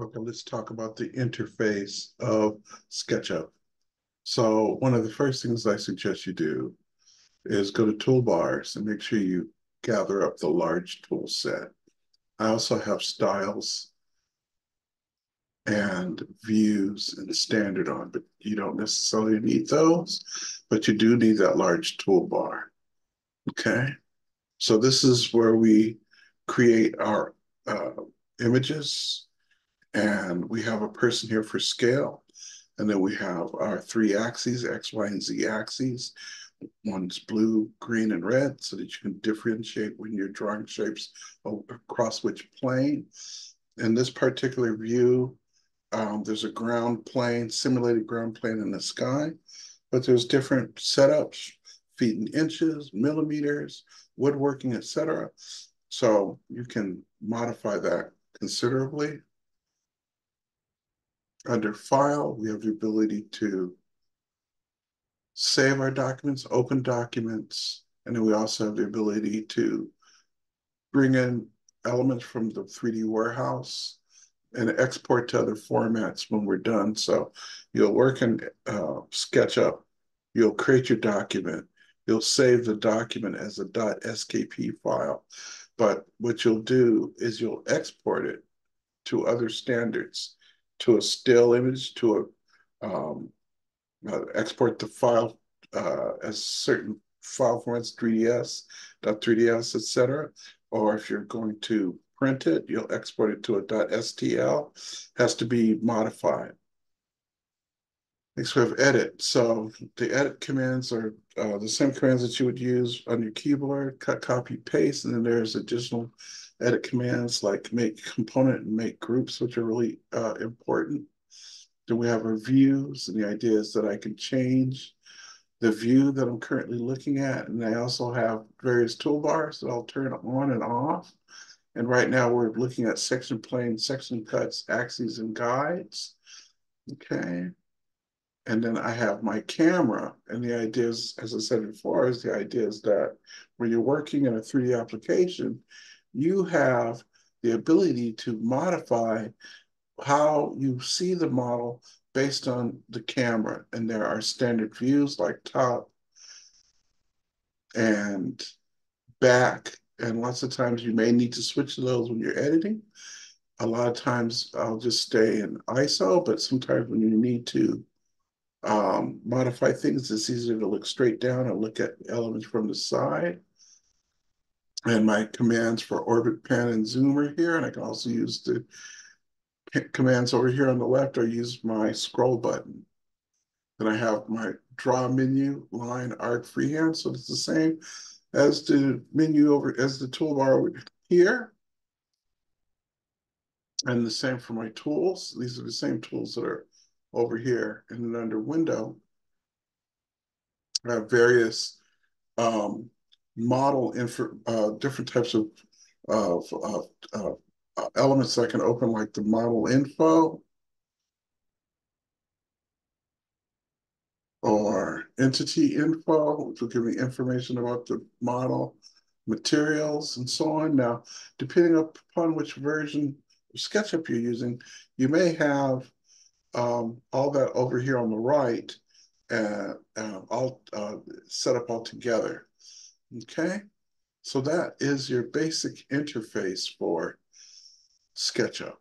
Okay, let's talk about the interface of SketchUp. So one of the first things I suggest you do is go to toolbars and make sure you gather up the large tool set. I also have styles and views and standard on, but you don't necessarily need those, but you do need that large toolbar. Okay, so this is where we create our uh, images, and we have a person here for scale. And then we have our three axes, X, Y, and Z axes. One's blue, green, and red, so that you can differentiate when you're drawing shapes across which plane. In this particular view, there's a ground plane, simulated ground plane in the sky, but there's different setups, feet and inches, millimeters, woodworking, etc. So you can modify that considerably. Under File, we have the ability to save our documents, open documents, and then we also have the ability to bring in elements from the 3D warehouse and export to other formats when we're done. So you'll work in SketchUp, you'll create your document, you'll save the document as a .skp file, but what you'll do is you'll export it to other standards, to a still image, to a export the file as certain file formats, 3ds, .3ds, etc. Or if you're going to print it, you'll export it to a .stl. Has to be modified. Next, we have edit. So the edit commands are the same commands that you would use on your keyboard, cut, copy, paste, and then there's additional edit commands like make component and make groups, which are really important. Then we have our views, and the idea is that I can change the view that I'm currently looking at. And I also have various toolbars that I'll turn on and off. And right now we're looking at section plane, section cuts, axes, and guides. Okay. And then I have my camera. And the idea is, as I said before, is the idea is that when you're working in a 3D application, you have the ability to modify how you see the model based on the camera. And there are standard views like top and back. And lots of times you may need to switch to those when you're editing. A lot of times I'll just stay in ISO, but sometimes when you need to modify things, it's easier to look straight down and look at elements from the side. And my commands for orbit, pan, and zoom are here. And I can also use the commands over here on the left or use my scroll button. Then I have my draw menu, line, arc, freehand. So it's the same as the menu over, as the toolbar over here. And the same for my tools. These are the same tools that are over here. And then under window, I have various model info, different types of elements I can open, like the model info or entity info, which will give me information about the model, materials, and so on. Now, depending upon which version of SketchUp you're using, you may have all that over here on the right, all set up all together. Okay, so that is your basic interface for SketchUp.